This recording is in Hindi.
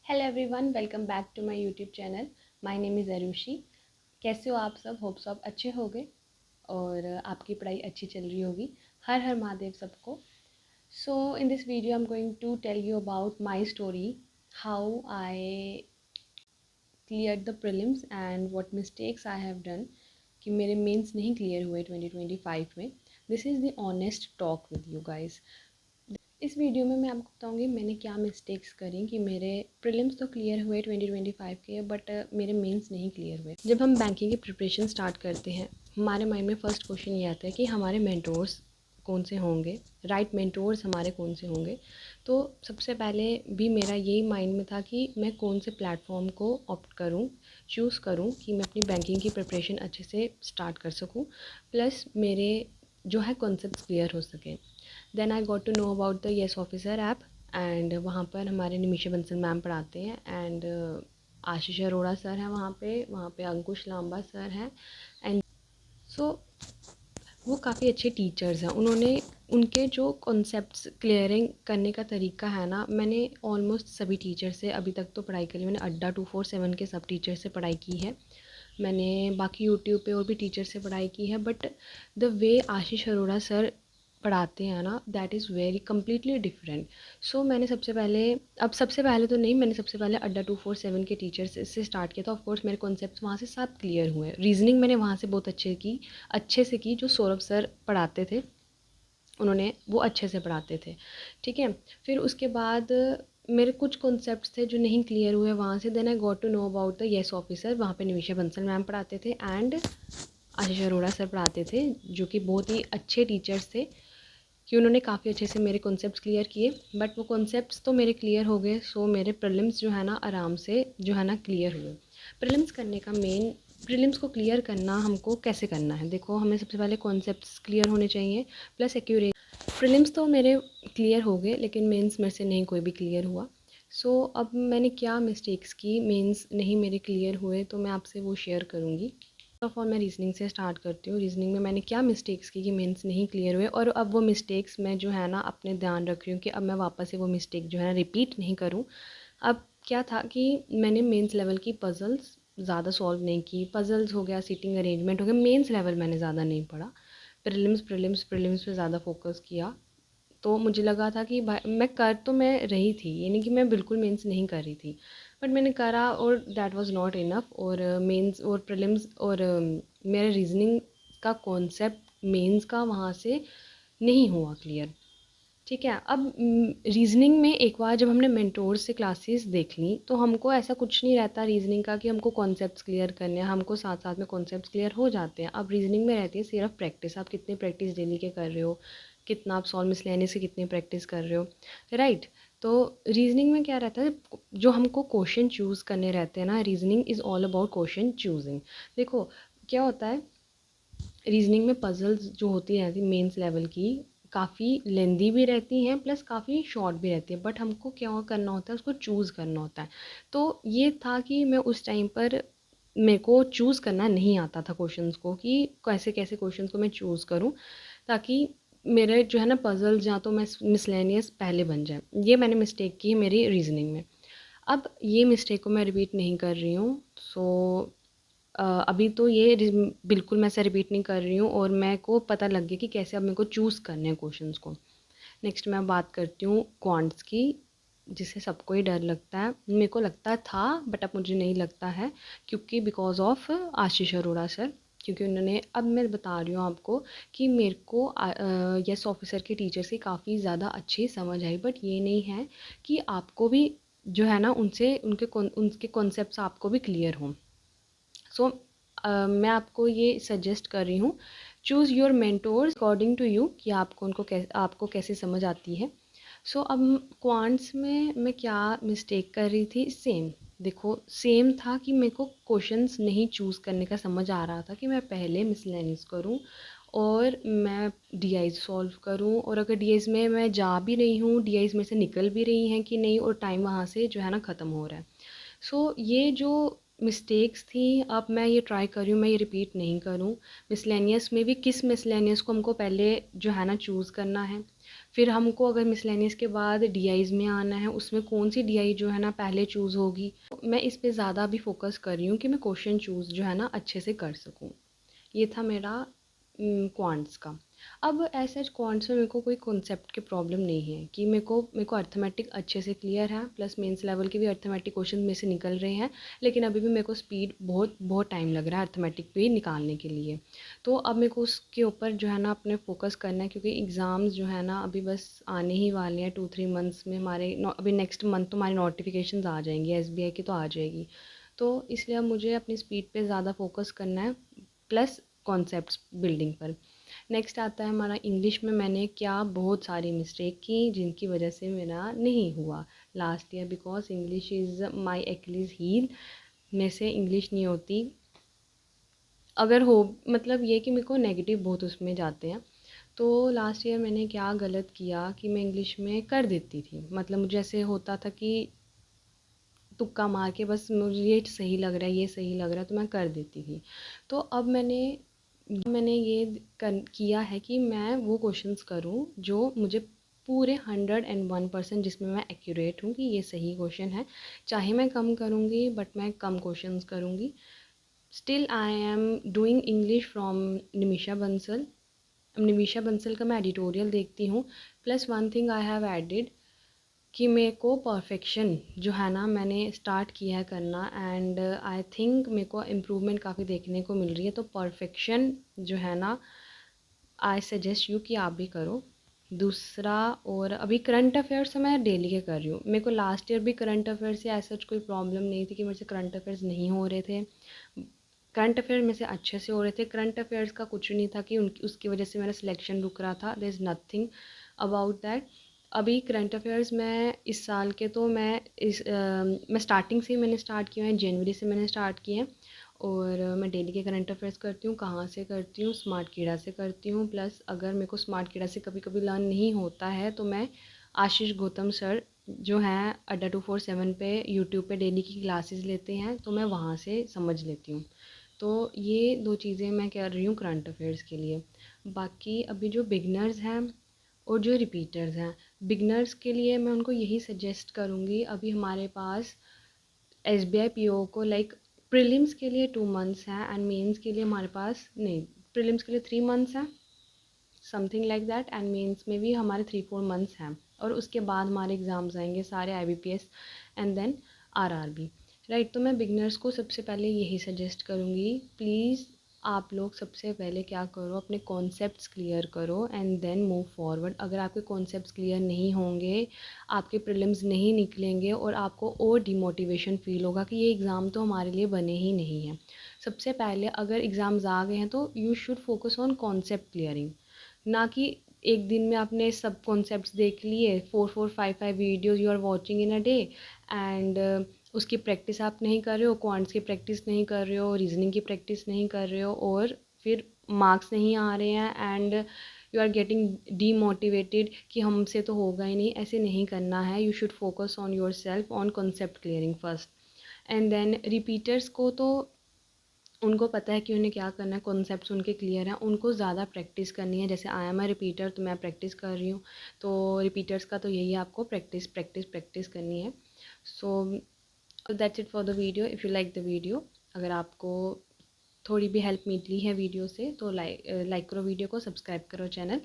Hello everyone, welcome back to my YouTube channel. My name is Arushi. कैसे हो आप सब? होप सब अच्छे होंगे और आपकी पढ़ाई अच्छी चल रही होगी। हर हर महादेव सबको। So in this video I am going to tell you about my story, how I clear the prelims and what mistakes I have done कि मेरे मेंस नहीं क्लियर हुए 2025 में। This is the honest talk with you guys. इस वीडियो में मैं आपको बताऊंगी मैंने क्या मिस्टेक्स करी कि मेरे प्रीलिम्स तो क्लियर हुए 2025 के, बट मेरे मेंस नहीं क्लियर हुए। जब हम बैंकिंग की प्रिपरेशन स्टार्ट करते हैं, हमारे माइंड में फ़र्स्ट क्वेश्चन ये आता है कि हमारे मेंटोर्स कौन से होंगे, राइट मेंटोर्स हमारे कौन से होंगे। तो सबसे पहले भी मेरा यही माइंड में था कि मैं कौन से प्लेटफॉर्म को ऑप्ट करूँ, चूज़ करूँ कि मैं अपनी बैंकिंग की प्रिपरेशन अच्छे से स्टार्ट कर सकूँ, प्लस मेरे जो है कॉन्सेप्ट क्लियर हो सके। Then I got to know about the yes officer app and वहाँ पर हमारे निमिषा बंसल मैम पढ़ाते हैं एंड आशीष अरोड़ा सर हैं वहाँ पे अंकुश लांबा सर हैं एंड सो वो काफ़ी अच्छे टीचर्स हैं। उनके जो कॉन्सेप्ट्स क्लियरिंग करने का तरीका है ना, मैंने ऑलमोस्ट सभी टीचर से अभी तक तो पढ़ाई करी। मैंने अड्डा 247 के सब टीचर से पढ़ाई की है, मैंने बाकी यूट्यूब पे और भी टीचर से पढ़ाई की है, but the way Ashish Arora sir पढ़ाते हैं ना, that is very completely different. So मैंने सबसे पहले तो नहीं, मैंने सबसे पहले अड्डा 247 के टीचर्स से स्टार्ट किया था। ऑफकोर्स मेरे कॉन्सेप्ट्स वहाँ से सब क्लियर हुए। रीजनिंग मैंने वहाँ से बहुत अच्छे से की। जो सौरभ सर पढ़ाते थे उन्होंने वो अच्छे से पढ़ाते थे, ठीक है। फिर उसके बाद मेरे कुछ कॉन्सेप्ट्स थे जो नहीं क्लियर हुए वहाँ से। Then I got to know about the yes officer. वहाँ पे निमिषा बंसल मैम पढ़ाते थे एंड आशीष अरोड़ा सर पढ़ाते थे, जो कि बहुत ही अच्छे टीचर्स थे कि उन्होंने काफ़ी अच्छे से मेरे कॉन्सेप्ट्स क्लियर किए। बट वो कॉन्सेप्ट्स तो मेरे क्लियर हो गए, सो मेरे प्रीलिम्स जो है ना आराम से जो है ना क्लियर हुए। प्रीलिम्स करने का मेन, प्रीलिम्स को क्लियर करना हमको कैसे करना है, देखो हमें सबसे पहले कॉन्सेप्ट्स क्लियर होने चाहिए प्लस एक्यूरेट। प्रीलिम्स तो मेरे क्लियर हो गए लेकिन मेंस मेरे से नहीं कोई भी क्लियर हुआ। सो अब मैंने क्या मिस्टेक्स की, मेंस नहीं मेरे क्लियर हुए, तो मैं आपसे वो शेयर करूँगी। ऑफ ऑल मैं रीजनिंग से स्टार्ट करती हूँ। रीजनिंग में मैंने क्या मिस्टेक्स की कि मेंस नहीं क्लियर हुए, और अब वो मिस्टेक्स मैं जो है ना अपने ध्यान रख रही हूँ कि अब मैं वापस से वो मिस्टेक जो है ना रिपीट नहीं करूँ। अब क्या था कि मैंने मेंस लेवल की पजल्स ज़्यादा सॉल्व नहीं की। पजल्स हो गया, सीटिंग अरेंजमेंट हो गया, मेंस लेवल मैंने ज़्यादा नहीं पढ़ा। प्रीलिम्स पे ज़्यादा फोकस किया। तो मुझे लगा था कि मैं कर तो मैं रही थी, यानी कि मैं बिल्कुल मेंस नहीं कर रही थी, बट मैंने करा और दैट वाज नॉट इनफ। और मेंस और प्रीलिम्स और मेरे रीजनिंग का कॉन्सेप्ट मेंस का वहाँ से नहीं हुआ क्लियर, ठीक है। अब रीजनिंग में एक बार जब हमने मेंटोर से क्लासेस देख ली तो हमको ऐसा कुछ नहीं रहता रीजनिंग का कि हमको कॉन्सेप्ट्स क्लियर करने हैं, हमको साथ साथ में कॉन्सेप्ट्स क्लियर हो जाते हैं। अब रीजनिंग में रहती है सिर्फ प्रैक्टिस, आप कितनी प्रैक्टिस डेली के कर रहे हो, कितना आप सॉल्व मिसलेनियस की कितनी प्रैक्टिस कर रहे हो, राइट। तो रीजनिंग में क्या रहता है, जो हमको क्वेश्चन चूज़ करने रहते हैं ना, reasoning is all about question choosing. देखो क्या होता है, रीजनिंग में पजल्स जो होती रहती मेंस लेवल की काफ़ी लेंदी भी रहती हैं प्लस काफ़ी शॉर्ट भी रहती है, बट हमको क्या करना होता है, उसको चूज़ करना होता है। तो ये था कि मैं उस टाइम पर मेरे को चूज़ करना नहीं आता था क्वेश्चंस को, कि कैसे कैसे क्वेश्चंस को मैं चूज़ करूं ताकि मेरे जो है ना पजल्स या तो मैं मिसलेनियस पहले बन जाए। ये मैंने मिस्टेक की है मेरी रीजनिंग में। अब ये मिस्टेक को मैं रिपीट नहीं कर रही हूँ। सो अभी तो बिल्कुल मैं ऐसा रिपीट नहीं कर रही हूँ और मेरे को पता लग गया कि कैसे अब मेरे को चूज़ करने हैं क्वेश्चंस को। नेक्स्ट मैं बात करती हूँ क्वांट्स की, जिसे सबको ही डर लगता है। मेरे को लगता था बट अब मुझे नहीं लगता है, क्योंकि because of Ashish Arora sir. क्योंकि उन्होंने, अब मैं बता रही हूँ आपको कि मेरे को यस ऑफिसर के टीचर्स की काफ़ी ज़्यादा अच्छी समझ आई, बट ये नहीं है कि आपको भी जो है ना उनके कॉन्सेप्ट्स आपको भी क्लियर हों। सो मैं आपको ये सजेस्ट कर रही हूँ, choose your mentors according to you कि आपको कैसे समझ आती है। सो अब क्वांट्स में मैं क्या मिस्टेक कर रही थी, सेम। देखो सेम था कि मेरे को क्वेश्चंस नहीं चूज़ करने का समझ आ रहा था कि मैं पहले मिसलेनियस करूं और मैं डीआईज सॉल्व करूं, और अगर डीआईज में मैं जा भी रही हूँ, डीआईज में से निकल भी रही हैं कि नहीं, और टाइम वहाँ से जो है ना ख़त्म हो रहा है। सो ये जो मिस्टेक्स थी, अब मैं ये ट्राई कर रही हूँ मैं ये रिपीट नहीं करूँ। मिसलेनियस में भी किस मिसलेनियस को हमको पहले जो है ना चूज़ करना है, फिर हमको अगर मिसलेनियस के बाद डीआईज़ में आना है, उसमें कौन सी डीआई जो है ना पहले चूज़ होगी। मैं इस पे ज़्यादा अभी फोकस कर रही हूँ कि मैं क्वेश्चन चूज़ जो है ना अच्छे से कर सकूँ। ये था मेरा क्वांट्स का। अब ऐसा क्वांट्स में मेरे को कोई कॉन्सेप्ट की प्रॉब्लम नहीं है कि मेरे को अर्थमेटिक अच्छे से क्लियर है, प्लस मेंस लेवल के भी अर्थमेटिक क्वेश्चन में से निकल रहे हैं। लेकिन अभी भी मेरे को स्पीड बहुत बहुत टाइम लग रहा है अर्थमेटिक पे निकालने के लिए। तो अब मेरे को उसके ऊपर जो है ना अपने फोकस करना है, क्योंकि एग्ज़ाम्स जो है ना अभी बस आने ही वाले हैं 2-3 मंथ्स में हमारे। अभी नेक्स्ट मंथ तो हमारी नोटिफिकेशन आ जाएंगी, एसबीआई की तो आ जाएगी। तो इसलिए अब मुझे अपनी स्पीड पे ज़्यादा फोकस करना है, प्लस कॉन्सेप्ट्स बिल्डिंग पर। नेक्स्ट आता है हमारा इंग्लिश में मैंने क्या बहुत सारी मिस्टेक की जिनकी वजह से मेरा नहीं हुआ last year, because English is my Achilles heel. मेरे से इंग्लिश नहीं होती। अगर हो मतलब ये कि मेरे को नेगेटिव बहुत उसमें जाते हैं। तो लास्ट ईयर मैंने क्या गलत किया कि मैं इंग्लिश में कर देती थी, मतलब मुझे ऐसे होता था कि तुक्का मार के बस मुझे ये सही लग रहा है, ये सही लग रहा है, तो मैं कर देती थी। तो अब मैंने ये किया है कि मैं वो क्वेश्चंस करूँ जो मुझे पूरे 101% जिसमें मैं एक्यूरेट हूँ कि ये सही क्वेश्चन है। चाहे मैं कम करूँगी बट मैं कम क्वेश्चंस करूँगी। Still I am doing English from Nimisha Bansal. Nimisha Bansal का मैं एडिटोरियल देखती हूँ। Plus one thing I have added कि मेरे को परफेक्शन जो है ना मैंने स्टार्ट किया है करना, एंड आई थिंक मेरे को इम्प्रूवमेंट काफ़ी देखने को मिल रही है। तो परफेक्शन जो है ना आई सजेस्ट यू कि आप भी करो। दूसरा, और अभी करंट अफेयर्स तो मैं डेली के कर रही हूँ। मेरे को लास्ट ईयर भी करंट अफेयर्स से ऐसा कोई प्रॉब्लम नहीं थी कि मेरे से करंट अफेयर्स नहीं हो रहे थे। करंट अफेयर में से अच्छे से हो रहे थे। करंट अफेयर्स का कुछ नहीं था कि उनकी उसकी वजह से मेरा सिलेक्शन रुक रहा था। There is nothing about that. अभी करंट अफेयर्स मैं इस साल के तो मैं स्टार्टिंग से ही मैंने स्टार्ट किया है, जनवरी से मैंने स्टार्ट किए हैं। और मैं डेली के करंट अफेयर्स करती हूँ। कहाँ से करती हूँ? स्मार्ट कीड़ा से करती हूँ। प्लस अगर मेरे को स्मार्ट कीड़ा से कभी कभी लर्न नहीं होता है तो मैं आशीष गौतम सर जो हैं अड्डा 247 पे यूट्यूब पे डेली की क्लासेस लेते हैं, तो मैं वहाँ से समझ लेती हूँ। तो ये दो चीज़ें मैं कर रही हूँ करंट अफेयर्स के लिए। बाकी अभी जो बिगनर्स हैं और जो रिपीटर्स हैं, बिगनर्स के लिए मैं उनको यही सजेस्ट करूँगी। अभी हमारे पास S B I P O को लाइक प्रीलिम्स के लिए 2 मंथ्स हैं एंड मेंस के लिए हमारे पास नहीं, प्रीलिम्स के लिए 3 मंथ्स हैं, something like that. And mains में भी हमारे 3-4 मंथ्स हैं। और उसके बाद हमारे एग्ज़ाम्स आएंगे सारे I B P S and then R R B, right. तो मैं बिगनर्स को सबसे पहले यही सजेस्ट करूँगी, प्लीज़ आप लोग सबसे पहले क्या करो, अपने कॉन्सेप्ट्स क्लियर करो एंड देन मूव फॉरवर्ड। अगर आपके कॉन्सेप्ट्स क्लियर नहीं होंगे, आपके प्रीलिम्स नहीं निकलेंगे और आपको और डिमोटिवेशन फील होगा कि ये एग्ज़ाम तो हमारे लिए बने ही नहीं हैं। सबसे पहले अगर एग्ज़ाम्स आ गए हैं तो you should focus on concept clearing, ना कि एक दिन में आपने सब कॉन्सेप्ट्स देख लिए। 4-4-5-5 videos you are watching in a day and उसकी प्रैक्टिस आप नहीं कर रहे हो, क्वांट्स की प्रैक्टिस नहीं कर रहे हो, रीजनिंग की प्रैक्टिस नहीं कर रहे हो, और फिर मार्क्स नहीं आ रहे हैं and you are getting demotivated कि हमसे तो होगा ही नहीं। ऐसे नहीं करना है। You should focus on yourself, on concept clearing first. And then repeaters को तो उनको पता है कि उन्हें क्या करना है, कॉन्सेप्ट्स उनके क्लियर हैं, उनको ज़्यादा प्रैक्टिस करनी है। जैसे आई एम अ रिपीटर तो मैं प्रैक्टिस कर रही हूँ। तो रिपीटर्स का तो यही है, आपको प्रैक्टिस प्रैक्टिस प्रैक्टिस करनी है। So that's it for the video. If you like the video, अगर आपको थोड़ी भी हेल्प मिली है वीडियो से तो लाइक करो वीडियो को, सब्सक्राइब करो चैनल।